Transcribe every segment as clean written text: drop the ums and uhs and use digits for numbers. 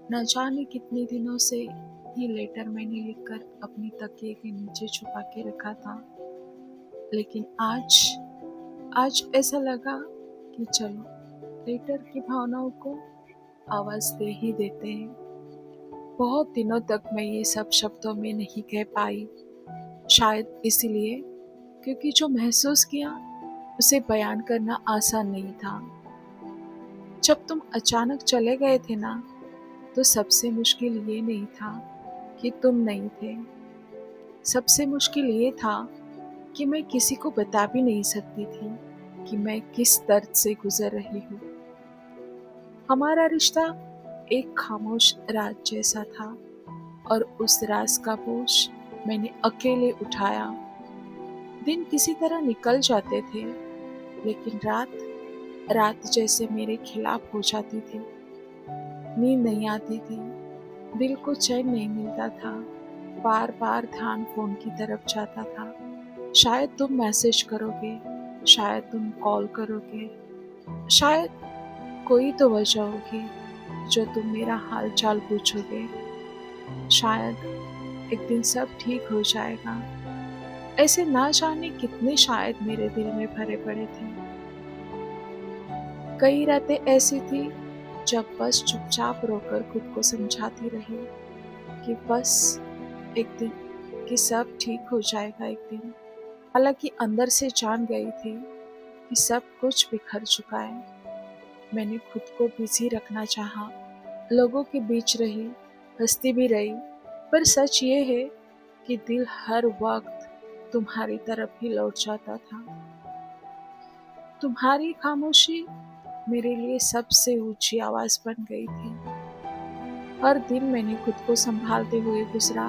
न जाने कितने दिनों से ये लेटर मैंने लिखकर अपनी तकिए के नीचे छुपा के रखा था। लेकिन आज आज ऐसा लगा कि चलो लेटर की भावनाओं को आवाज दे ही देते हैं। बहुत दिनों तक मैं ये सब शब्दों में नहीं कह पाई, शायद इसीलिए क्योंकि जो महसूस किया उसे बयान करना आसान नहीं था। जब तुम अचानक चले गए थे ना, तो सबसे मुश्किल ये नहीं था कि तुम नहीं थे। सबसे मुश्किल ये था कि मैं किसी को बता भी नहीं सकती थी कि मैं किस दर्द से गुजर रही हूँ। हमारा रिश्ता एक खामोश राज जैसा था और उस राज का बोझ मैंने अकेले उठाया। दिन किसी तरह निकल जाते थे, लेकिन रात रात जैसे मेरे खिलाफ हो जाती थी। नींद नहीं आती थी, दिल को चैन नहीं मिलता था। बार बार ध्यान फोन की तरफ जाता था। शायद तुम मैसेज करोगे, शायद तुम कॉल करोगे, शायद कोई तो वजह होगी जो तुम मेरा हाल चाल पूछोगे। शायद एक दिन सब ठीक हो जाएगा। ऐसे ना जाने कितने शायद मेरे दिल में भरे पड़े थे। कई रातें ऐसी थी जब बस चुपचाप रोकर खुद को समझाती रही कि बस एक दिन, कि सब ठीक हो जाएगा एक दिन। हालांकि अंदर से जान गई थी कि सब कुछ बिखर चुका है। मैंने खुद को बिजी रखना चाहा, लोगों के बीच रही, हंसती भी रही, पर सच ये है कि दिल हर वक्त तुम्हारी तरफ ही लौट जाता था। तुम्हारी खामोशी मेरे लिए सबसे ऊंची आवाज बन गई थी। हर दिन मैंने खुद को संभालते हुए गुजरा,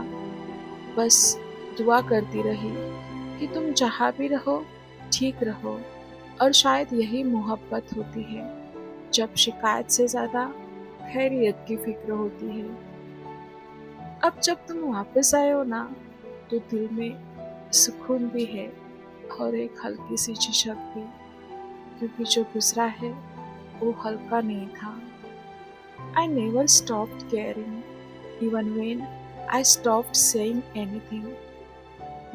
बस दुआ करती रही कि तुम जहाँ भी रहो ठीक रहो। और शायद यही मोहब्बत होती है, जब शिकायत से ज्यादा खैरियत की फिक्र होती है। अब जब तुम वापस आए हो ना, तो दिल में सुकून भी है और एक हल्की सी झिझक भी, क्योंकि जो गुजरा है वो हल्का नहीं था। I never stopped caring, even when I stopped saying anything.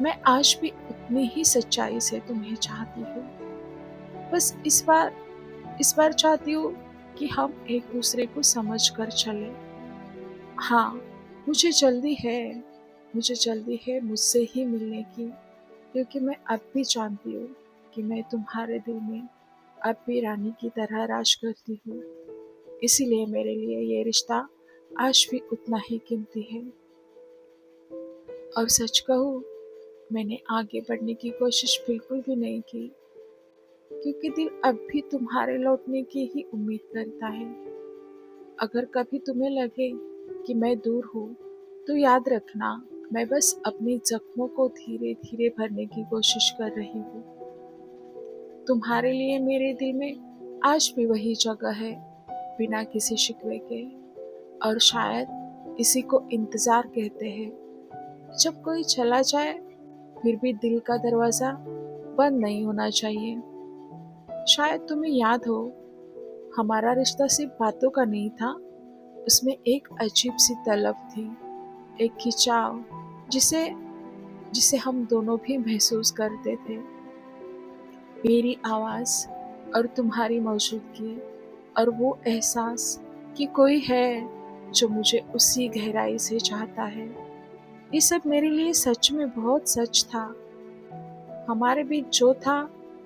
मैं आज भी उतनी ही सच्चाई से तुम्हें चाहती हूँ। बस इस बार चाहती हूँ कि हम एक दूसरे को समझ कर चले। हाँ, मुझे जल्दी है, मुझे जल्दी है मुझसे ही मिलने की, क्योंकि मैं अब भी जानती हूँ कि मैं तुम्हारे दिल में अब भी रानी की तरह राज करती हूँ। इसीलिए मेरे लिए ये रिश्ता आज भी उतना ही कीमती है। और सच कहूँ, मैंने आगे बढ़ने की कोशिश बिल्कुल भी नहीं की, क्योंकि दिल अब भी तुम्हारे लौटने की ही उम्मीद करता है। अगर कभी तुम्हें लगे कि मैं दूर हूँ, तो याद रखना, मैं बस अपने जख्मों को धीरे धीरे भरने की कोशिश कर रही हूँ। तुम्हारे लिए मेरे दिल में आज भी वही जगह है, बिना किसी शिकवे के। और शायद इसी को इंतजार कहते हैं। जब कोई चला जाए, फिर भी दिल का दरवाजा बंद नहीं होना चाहिए। शायद तुम्हें याद हो, हमारा रिश्ता सिर्फ बातों का नहीं था, उसमें एक अजीब सी तलब थी, एक खिंचाव, जिसे जिसे हम दोनों भी महसूस करते थे। मेरी आवाज और तुम्हारी मौजूदगी, और वो एहसास कि कोई है जो मुझे उसी गहराई से चाहता है। ये सब मेरे लिए सच में बहुत सच था। हमारे बीच जो था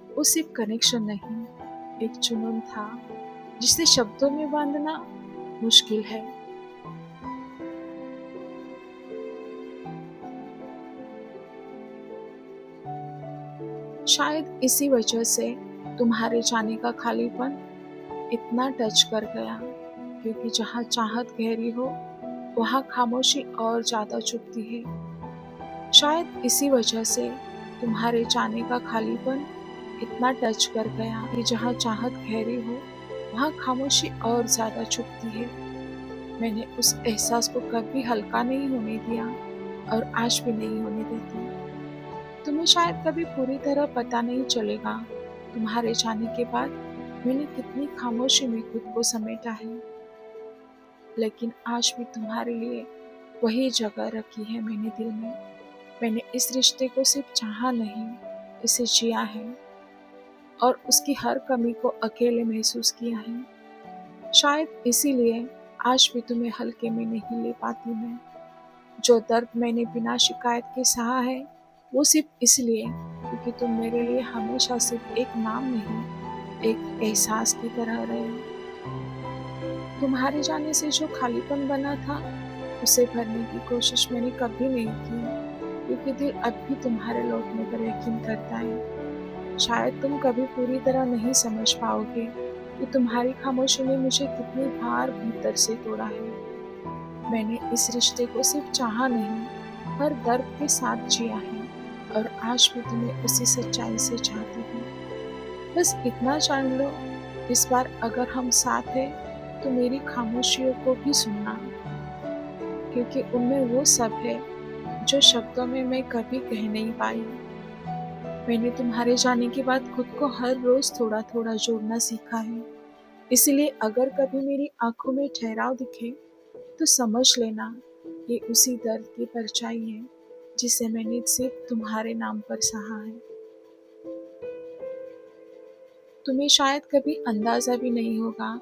वो सिर्फ कनेक्शन नहीं, एक जुनून था जिसे शब्दों में बांधना मुश्किल है। शायद इसी वजह से तुम्हारे जाने का खालीपन इतना टच कर गया, क्योंकि जहाँ चाहत गहरी हो, वहाँ खामोशी और ज्यादा चुभती है। शायद इसी वजह से तुम्हारे जाने का खालीपन इतना टच कर गया कि जहाँ चाहत गहरी हो, वहाँ खामोशी और ज्यादा चुभती है। मैंने उस एहसास को कभी हल्का नहीं होने दिया, और आज भी नहीं होने देती। तुम्हें शायद कभी पूरी तरह पता नहीं चलेगा, तुम्हारे जाने के बाद मैंने कितनी खामोशी में खुद को समेटा है। लेकिन आज भी तुम्हारे लिए वही जगह रखी है मैंने दिल में। मैंने इस रिश्ते को सिर्फ चाहा नहीं, इसे जिया है और उसकी हर कमी को अकेले महसूस किया है। शायद इसीलिए आज भी तुम्हें हल्के में नहीं ले पाती मैं। जो दर्द मैंने बिना शिकायत के सहा है, वो सिर्फ इसलिए क्योंकि तुम मेरे लिए हमेशा सिर्फ एक नाम नहीं, एक एहसास की तरह रहे हो। तुम्हारे जाने से जो खालीपन बना था, उसे भरने की कोशिश मैंने कभी नहीं की, क्योंकि दिल अब भी तुम्हारे लौटने पर यकीन करता है। शायद तुम कभी पूरी तरह नहीं समझ पाओगे कि तुम्हारी खामोशी ने मुझे कितनी बार भीतर से तोड़ा है। मैंने इस रिश्ते को सिर्फ चाहा नहीं, हर दर्द के साथ जिया है और आज भी तुम्हें उसी सच्चाई से चाहती हूँ। बस इतना जान लो, इस बार अगर हम साथ हैं तो मेरी खामोशियों को भी सुनना, क्योंकि उनमें वो सब है जो शब्दों में मैं कभी कह नहीं पाई। मैंने तुम्हारे जाने के बाद खुद को हर रोज थोड़ा थोड़ा जोड़ना सीखा है, इसलिए अगर कभी मेरी आंखों में ठहराव दिखे तो समझ लेना, ये उसी दर्द की परछाई है जिसे मैंने सिर्फ तुम्हारे नाम पर सहा है। तुम्हें शायद कभी अंदाजा भी नहीं होगा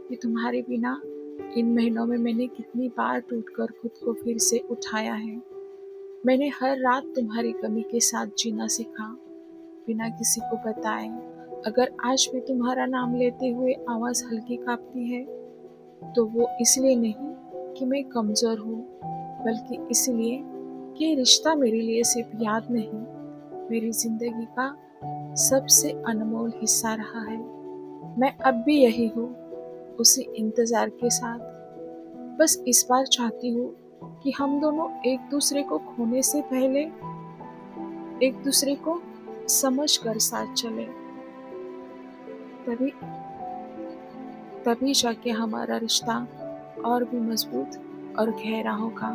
कि तुम्हारे बिना इन महीनों में मैंने कितनी बार टूटकर खुद को फिर से उठाया है। मैंने हर रात तुम्हारी कमी के साथ जीना सीखा, बिना किसी को बताए। अगर आज भी तुम्हारा नाम लेते हुए आवाज़ हल्की कांपती है, तो वो इसलिए नहीं कि मैं कमज़ोर हूँ, बल्कि इसलिए कि ये रिश्ता मेरे लिए सिर्फ याद नहीं, मेरी ज़िंदगी का सबसे अनमोल हिस्सा रहा है। मैं अब भी यही हूँ, उसी इंतज़ार के साथ। बस इस बार चाहती हूँ कि हम दोनों एक दूसरे को खोने से पहले एक दूसरे को समझ कर साथ चलें। तभी तभी जाके हमारा रिश्ता और भी मजबूत और गहरा होगा।